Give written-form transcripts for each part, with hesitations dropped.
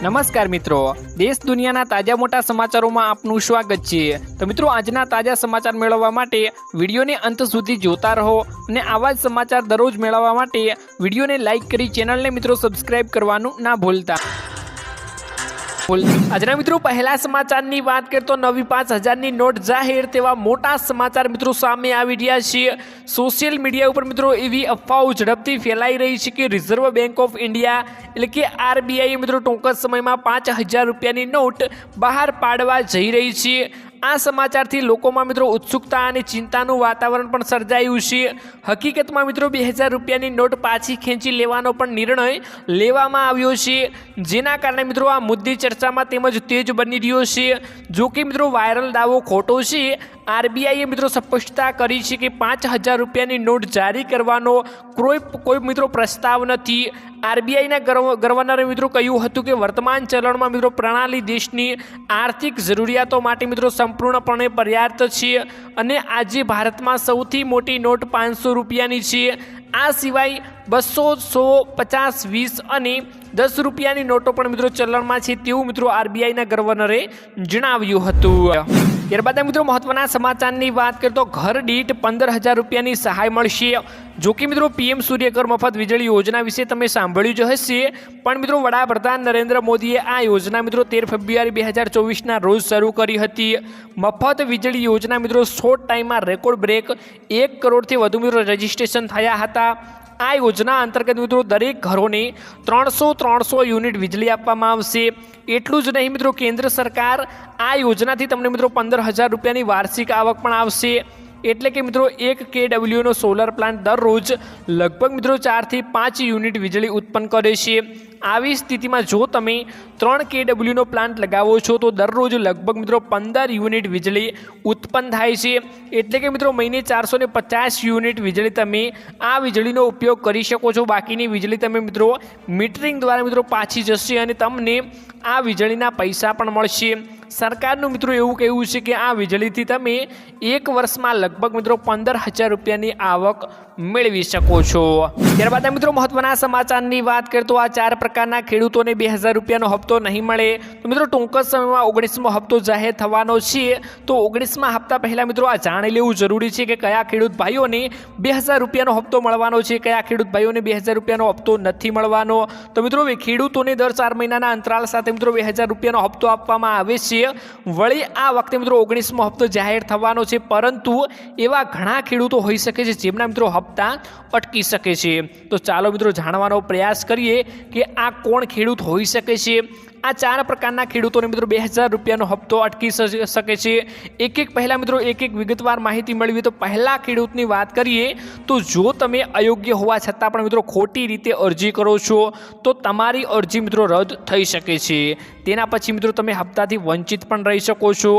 નમસ્કાર મિત્રો, દેશ દુનિયાના તાજા મોટા સમાચારોમાં આપનું સ્વાગત છે। તો મિત્રો, આજના તાજા સમાચાર મેળવવા માટે વિડીયોને અંત સુધી જોતા રહો અને આવા જ સમાચાર દરરોજ મેળવવા માટે વિડીયોને લાઇક કરી ચેનલને મિત્રો સબસ્ક્રાઇબ કરવાનું ના ભૂલતા। આજના મિત્રો પહેલા સમાચારની વાત કરીએ તો નવી 5000ની નોટ જાહેર તેવા મોટા સમાચાર મિત્રો સામે આવી રહ્યા છે। સોશિયલ મીડિયા ઉપર મિત્રો એવી અફવાઓ ઝડપથી ફેલાઈ રહી છે કે રિઝર્વ બેંક ઓફ ઇન્ડિયા એટલે કે આરબીઆઈ મિત્રો ટૂંક જ સમયમાં 5000 રૂપિયાની નોટ બહાર પાડવા જઈ રહી છે। આ સમાચારથી લોકોમાં મિત્રો ઉત્સુકતા અને ચિંતાનું વાતાવરણ પણ સર્જાયું છે। હકીકતમાં મિત્રો 2000 રૂપિયાની નોટ પાછી ખેંચી લેવાનો પણ નિર્ણય લેવામાં આવ્યો છે, જેના કારણે મિત્રો આ મુદ્દે ચર્ચામાં તેમજ તેજ બની રહ્યો છે। જો કે મિત્રો વાયરલ દાવો ખોટો છે। આરબીઆઈએ મિત્રો સ્પષ્ટતા કરી છે કે 5000 રૂપિયાની નોટ જારી કરવાનો કોઈ મિત્રો પ્રસ્તાવ નથી। આરબીઆઈના ગવર્નરે મિત્રો કહ્યું હતું કે વર્તમાન ચલણમાં મિત્રો પ્રણાલી દેશની આર્થિક જરૂરિયાતો માટે મિત્રો સંપૂર્ણપણે પર્યાપ્ત છે અને આજે ભારતમાં સૌથી મોટી નોટ 500 રૂપિયાની છે। આ સિવાય 200, 100, 50, 20 અને 10 રૂપિયાની નોટો પણ મિત્રો ચલણમાં છે તેવું મિત્રો આરબીઆઈના ગવર્નરે જણાવ્યું હતું। ત્યારબાદ મિત્રો મહત્વના સમાચારની વાત કરીએ તો ઘર દીઠ 15000 રૂપિયાની સહાય મળશે। જો કે મિત્રો પીએમ સૂર્યઘર મફત વીજળી યોજના વિશે તમે સાંભળ્યું જ હશે, પણ મિત્રો વડાપ્રધાન નરેન્દ્ર મોદીએ આ યોજના મિત્રો 13 ફેબ્રુઆરી 2024ના રોજ શરૂ કરી હતી। મફત વીજળી યોજના મિત્રો શોર્ટ ટાઈમમાં રેકોર્ડ બ્રેક 1 કરોડથી વધુ મિત્રો રજીસ્ટ્રેશન થયા હતા। આ યોજના અંતર્ગત મિત્રો દરેક ઘરોને 300 યુનિટ વીજળી આપવામાં આવશે। એટલું જ નહીં મિત્રો, કેન્દ્ર સરકાર આ યોજનાથી તમને મિત્રો 15000 રૂપિયાની વાર્ષિક આવક પણ આવશે। એટલે કે મિત્રો 1 kWનો સોલર પ્લાન્ટ દરરોજ લગભગ મિત્રો 4 થી 5 યુનિટ વીજળી ઉત્પન્ન કરે છે। આવી સ્થિતિમાં જો તમે 3 kWનો પ્લાન્ટ લગાવો છો તો દરરોજ લગભગ મિત્રો 15 યુનિટ વીજળી ઉત્પન્ન થાય છે। એટલે કે મિત્રો મહિને 450 યુનિટ વીજળી તમે આ વીજળીનો ઉપયોગ કરી શકો છો। બાકીની વીજળી તમે મિત્રો મીટરિંગ દ્વારા મિત્રો પાછી જશે અને તમને આ વીજળીના પૈસા પણ મળશે। સરકારનું મિત્રો એવું કહેવું છે કે આ વીજળીથી તમે 1 વર્ષમાં લગભગ મિત્રો 15000 રૂપિયાની આવક મેળવી શકો છો। ત્યારબાદ મિત્રો મહત્વના સમાચારની વાત કરીએ તો આ 4 પ્રકારના ખેડૂતોને 2000 રૂપિયાનો હપ્તો નહીં મળે। તો મિત્રો ટૂંક જ સમયમાં 19મો હપ્તો જાહેર થવાનો છે, તો 19મા હપ્તા પહેલા મિત્રો આ જાણી લેવું જરૂરી છે કે કયા ખેડૂત ભાઈઓને 2000 રૂપિયાનો હપ્તો મળવાનો છે, કયા ખેડૂત ભાઈઓને 2000 રૂપિયાનો હપ્તો નથી મળવાનો। તો મિત્રો ખેડૂતોને દર 4 મહિનાના અંતરાલ સાથે મિત્રો 2000 રૂપિયાનો હપ્તો આપવામાં આવે છે। વળી આ વખતે મિત્રો 19મો હપ્તો જાહેર થવાનો છે, પરંતુ એવા ઘણા ખેડૂતો હોઈ શકે છે જેમના મિત્રો હપ્તા અટકી શકે છે। તો ચાલો મિત્રો જાણવાનો પ્રયાસ કરીએ કે આ કોણ ખેડૂત હોઈ શકે છે। આ 4 પ્રકારના ખેડૂતોને મિત્રો 2000 રૂપિયાનો હપ્તો અટકી શકે છે। પહેલા મિત્રો એક વિગતવાર માહિતી મેળવી તો પહેલા ખેડૂતની વાત કરીએ તો જો તમે અયોગ્ય હોવા છતાં પણ મિત્રો ખોટી રીતે અરજી કરો છો તો તમારી અરજી મિત્રો રદ થઈ શકે છે। તેના પછી મિત્રો તમે હપ્તાથી વંચિત પણ રહી શકો છો।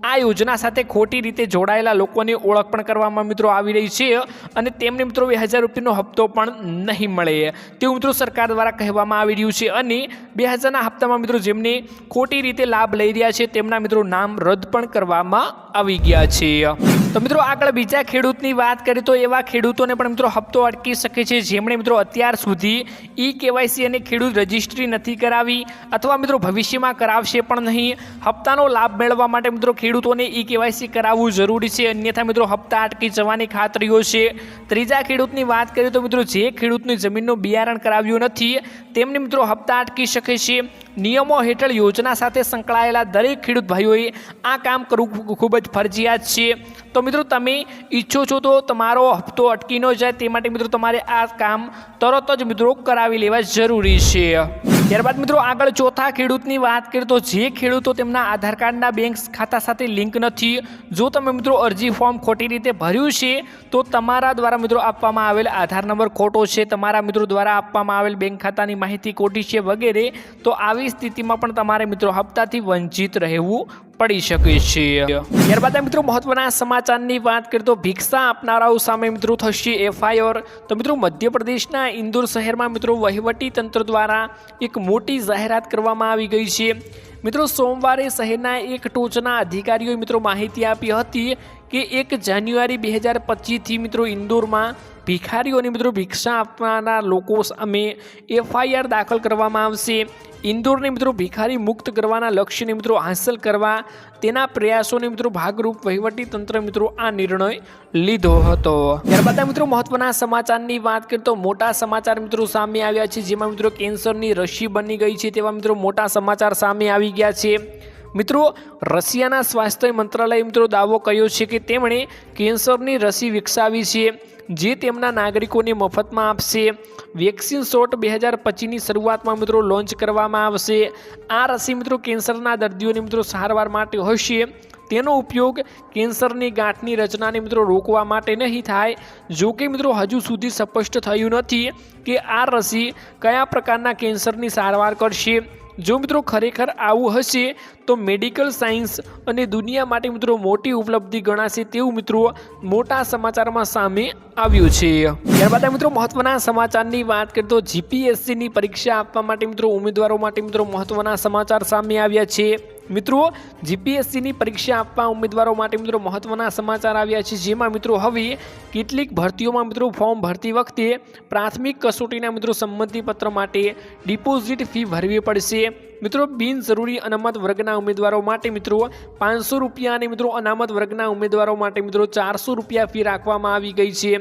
આ યોજના સાથે ખોટી રીતે જોડાયેલા લોકોની ઓળખ પણ કરવામાં મિત્રો આવી રહી છે અને તેમને મિત્રો 2000 રૂપિયાનો હપ્તો પણ નહીં મળે તેવું મિત્રો સરકાર દ્વારા કહેવામાં આવી રહ્યું છે। અને 2000ના હપ્તામાં મિત્રો જેમને ખોટી રીતે લાભ લઈ રહ્યા છે તેમના મિત્રો નામ રદ પણ કરવામાં આવી ગયા છે। તો મિત્રો આગળ બીજા ખેડૂતની વાત કરીએ તો એવા ખેડૂતોને પણ મિત્રો હપ્તો અટકી શકે છે જેમણે મિત્રો અત્યાર સુધી ઈ-કેવાયસી અને ખેડૂત રજિસ્ટ્રી નથી કરાવી અથવા મિત્રો ભવિષ્યમાં કરાવશે પણ નહીં। હપ્તાનો લાભ મેળવવા માટે મિત્રો ખેડૂતોને ઈ-કેવાયસી કરાવવું જરૂરી છે, અન્યથા મિત્રો હપ્તા અટકી જવાની ખાતરીઓ છે। ત્રીજા ખેડૂતની વાત કરીએ તો મિત્રો જે ખેડૂતની જમીનનું બિયારણ કરાવ્યું નથી તેમને મિત્રો હપ્તા અટકી શકે છે। નિયમો હેઠળ યોજના સાથે સંકળાયેલા દરેક ખેડૂત ભાઈઓએ આ કામ કરવું ખૂબ જ ફરજિયાત છે। તો મિત્રો તમે ઈચ્છો છો તો તમારો હપ્તો અટકી ન જાય તે માટે મિત્રો તમારે આ કામ તરત જ મિત્રો કરાવી લેવા જરૂરી છે। ત્યારબાદ મિત્રો આગળ ચોથા ખેડૂતની વાત કરીએ તો જે ખેડૂતો તેમના આધાર કાર્ડના બેંક ખાતા સાથે લિંક નથી, જો તમે મિત્રો અરજી ફોર્મ ખોટી રીતે ભર્યું છે તો તમારા દ્વારા મિત્રો આપવામાં આવેલ આધાર નંબર ખોટો છે, તમારા મિત્રો દ્વારા આપવામાં આવેલ બેંક ખાતાની માહિતી ખોટી છે વગેરે, તો આવી સ્થિતિમાં પણ તમારે મિત્રો હપ્તાથી વંચિત રહેવું પડી શકે છે। ત્યારબાદ મિત્રો મહત્વના સમાચારની વાત કરીએ તો ભિક્ષા આપનારાઓ સામે મિત્રો થશે એફઆઈઆર। તો મિત્રો મધ્યપ્રદેશના ઇન્દોર શહેરમાં મિત્રો વહીવટી તંત્ર દ્વારા એક મોટી જાહેરાત કરવામાં આવી ગઈ છે। મિત્રો સોમવારે શહેરના એક ટોચના અધિકારીઓએ મિત્રો માહિતી આપી હતી કે 1 જાન્યુઆરી 2025થી મિત્રો ઇન્દોરમાં ભિખારીઓને મિત્રો ભિક્ષા આપવાના લોકો સામે FIR દાખલ કરવામાં આવશે। ઇન્દોરને મિત્રો ભિખારી મુક્ત કરવાના લક્ષ્યને મિત્રો હાંસલ કરવા તેના પ્રયાસોને મિત્રો ભાગરૂપ વહીવટી તંત્ર મિત્રો આ નિર્ણય લીધો હતો। ત્યારબાદ મિત્રો મહત્વના સમાચારની વાત કરીએ તો મોટા સમાચાર મિત્રો સામે આવ્યા છે, જેમાં મિત્રો કેન્સરની રસી બની ગઈ છે તેવા મિત્રો મોટા સમાચાર સામે આવી ગયા છે। મિત્રો રશિયાના સ્વાસ્થ્ય મંત્રાલયે મિત્રો દાવો કર્યો છે કે તેમણે કેન્સરની રસી વિકસાવી છે જે તેમના નાગરિકોને મફતમાં આપશે। વેક્સિન શોટ 2025ની શરૂઆતમાં મિત્રો લોન્ચ કરવામાં આવશે। આ રસી મિત્રો કેન્સરના દર્દીઓને મિત્રો સારવાર માટે હશે। તેનો ઉપયોગ કેન્સરની ગાંઠની રચનાને મિત્રો રોકવા માટે નહીં થાય। જો કે મિત્રો હજુ સુધી સ્પષ્ટ થયું નથી કે આ રસી કયા પ્રકારના કેન્સરની સારવાર કરશે। જો મિત્રો ખરેખર આવું હશે તો મેડિકલ સાયન્સ અને દુનિયા માટે મિત્રો મોટી ઉપલબ્ધિ ગણાશે તેવું મિત્રો મોટા સમાચારમાં સામે આવ્યું છે। ત્યારબાદ મિત્રો મહત્વના સમાચારની વાત કરીએ તો GPSCની પરીક્ષા આપવા માટે મિત્રો ઉમેદવારો માટે મિત્રો મહત્વના સમાચાર સામે આવ્યા છે। મિત્રો GPSCની પરીક્ષા આપવા ઉમેદવારો માટે મિત્રો મહત્વના સમાચાર આવ્યા છે, જેમાં મિત્રો હવે કેટલીક ભરતીઓમાં મિત્રો ફોર્મ ભરતી વખતે પ્રાથમિક કસોટીના મિત્રો સંમતિપત્ર માટે ડિપોઝિટ ફી ભરવી પડશે। મિત્રો બિનજરૂરી અનામત વર્ગના ઉમેદવારો માટે મિત્રો 500 રૂપિયા અને મિત્રો અનામત વર્ગના ઉમેદવારો માટે મિત્રો 400 રૂપિયા ફી રાખવામાં આવી ગઈ છે।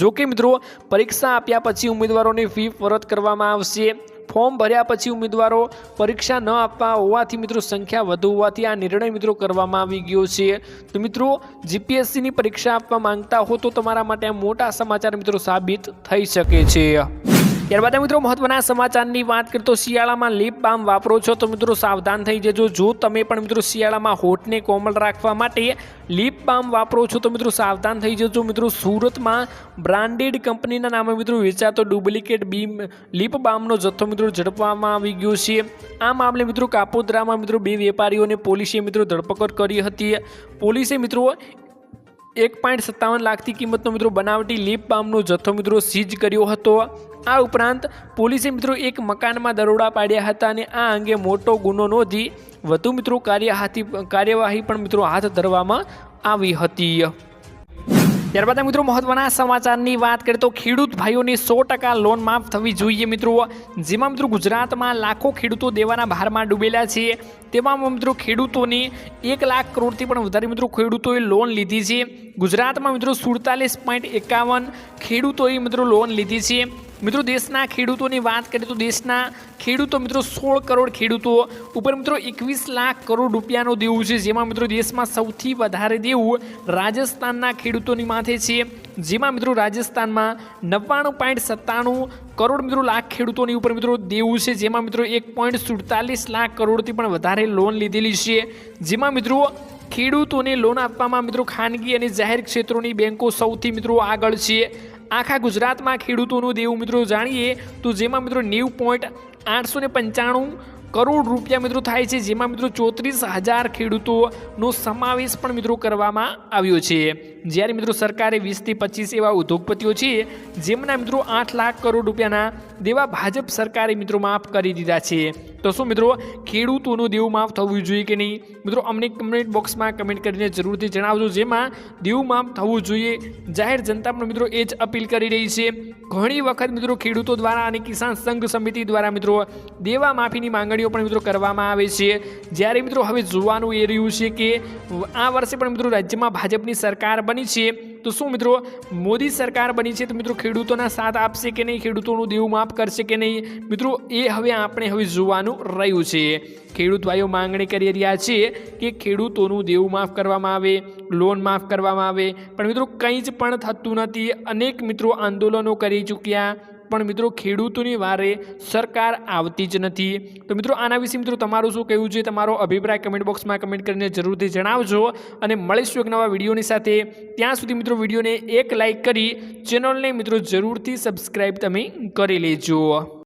જો કે મિત્રો પરીક્ષા આપ્યા પછી ઉમેદવારોની ફી પરત કરવામાં આવશે। ફોર્મ ભર્યા પછી ઉમેદવારો પરીક્ષા ન આપવા હોવાથી મિત્રો સંખ્યા વધુ હોવાથી આ નિર્ણય મિત્રો કરવામાં આવી ગયો છે। તો મિત્રો GPSCની પરીક્ષા આપવા માંગતા હો તો તમારા માટે આ મોટા સમાચાર મિત્રો સાબિત થઈ શકે છે। ત્યારબાદ મિત્રો મહત્વના સમાચારની વાત કરીએ તો શિયાળામાં લિપ બામ વાપરો છો તો મિત્રો સાવધાન થઈ જજો। જો તમે પણ મિત્રો શિયાળામાં હોઠને કોમળ રાખવા માટે લિપ બામ વાપરો છો તો મિત્રો સાવધાન થઈ જજો। મિત્રો સુરતમાં બ્રાન્ડેડ કંપનીના નામે મિત્રો વેચાતો ડુપ્લિકેટ લિપ બામનો જથ્થો મિત્રો ઝડપવામાં આવી ગયો છે। આ મામલે મિત્રો કાપોદ્રામાં મિત્રો 2 વેપારીઓને પોલીસે મિત્રો ધરપકડ કરી હતી। પોલીસે મિત્રો 1.57 લાખની કિંમતનો મિત્રો બનાવટી લિપ બામનો જથ્થો મિત્રો સીઝ કર્યો હતો। આ ઉપરાંત પોલીસે મિત્રો એક મકાનમાં દરોડા પાડ્યા હતા અને આ અંગે મોટો ગુનો નોંધી વધુ મિત્રો કાર્યવાહી પણ મિત્રો હાથ ધરવામાં આવી હતી। ત્યારબાદ મિત્રો મહત્વના સમાચારની વાત કરીએ તો ખેડૂત ભાઈઓને 100% લોન માફ થવી જોઈએ મિત્રો, જેમાં મિત્રો ગુજરાતમાં લાખો ખેડૂતો દેવાના ભારમાં ડૂબેલા છે। તેમાં મિત્રો ખેડૂતોની 1 લાખ કરોડથી પણ વધારે મિત્રો ખેડૂતોએ લોન લીધી છે। ગુજરાતમાં મિત્રો 47.51 ખેડૂતોએ મિત્રો લોન લીધી છે। મિત્રો દેશના ખેડૂતોની વાત કરીએ તો દેશના ખેડૂતો મિત્રો 16 કરોડ ખેડૂતો ઉપર મિત્રો 21 લાખ કરોડ રૂપિયાનું દેવું છે, જેમાં મિત્રો દેશમાં સૌથી વધારે દેવું રાજસ્થાનના ખેડૂતોની માથે છે, જેમાં મિત્રો રાજસ્થાનમાં 99.97 કરોડ મિત્રો લાખ ખેડૂતોની ઉપર મિત્રો દેવું છે, જેમાં મિત્રો 1.47 લાખ કરોડથી પણ વધારે લોન લીધેલી છે। જેમાં મિત્રો ખેડૂતોને લોન આપવામાં મિત્રો ખાનગી અને જાહેર ક્ષેત્રોની બેંકો સૌથી મિત્રો આગળ છે। આખા ગુજરાતમાં ખેડૂતોનું દેવું મિત્રો જાણીએ તો જેમાં મિત્રો 90.895 કરોડ રૂપિયા મિત્રો થાય છે, જેમાં મિત્રો 34,000 ખેડૂતોનો સમાવેશ પણ મિત્રો કરવામાં આવ્યો છે। જ્યારે મિત્રો સરકારે 20 થી 25 એવા ઉદ્યોગપતિઓ છે જેમના મિત્રો 8 લાખ કરોડ રૂપિયાના દેવા ભાજપ સરકારે મિત્રો માફ કરી દીધા છે। તો શું મિત્રો ખેડૂતોનું દેવું માફ થવું જોઈએ કે નહીં? મિત્રો અમને કમેન્ટ બોક્સમાં કમેન્ટ કરીને જરૂરથી જણાવજો, જેમાં દેવું માફ થવું જોઈએ જાહેર જનતા પણ મિત્રો એ જ અપીલ કરી રહી છે। ઘણી વખત મિત્રો ખેડૂતો દ્વારા અને કિસાન સંઘ સમિતિ દ્વારા મિત્રો દેવા માફીની માંગણીઓ પણ મિત્રો કરવામાં આવે છે। જ્યારે મિત્રો હવે જોવાનું એ રહ્યું છે કે આ વર્ષે પણ મિત્રો રાજ્યમાં ભાજપની સરકાર બની છે, તો શું મિત્રો મોદી સરકાર બની છે તો મિત્રો ખેડૂતોના સાથ આપશે કે નહીં, ખેડૂતોનું દેવું માફ કરશે કે નહીં? મિત્રો એ આપણે હવે જોવાનું રહ્યું છે। ખેડૂત ભાઈઓ માંગણી કરી રહ્યા છે કે ખેડૂતોનું દેવું માફ કરવામાં આવે, લોન માફ કરવામાં આવે, પણ મિત્રો કંઈ જ પણ થતું નથી। અનેક મિત્રો આંદોલનો કરી ચૂક્યા પણ મિત્રો ખેડૂતોની વારે સરકાર આવતી જ નથી। તો મિત્રો આના વિશે મિત્રો તમારું શું કહેવું છે? તમારો અભિપ્રાય કમેન્ટ બોક્સમાં કમેન્ટ કરીને જરૂરથી જણાવજો અને મળીશું એક નવા વિડીયોની સાથે। ત્યાં સુધી મિત્રો વિડીયોને એક લાઇક કરી ચેનલને મિત્રો જરૂરથી સબસ્ક્રાઈબ તમે કરી લેજો।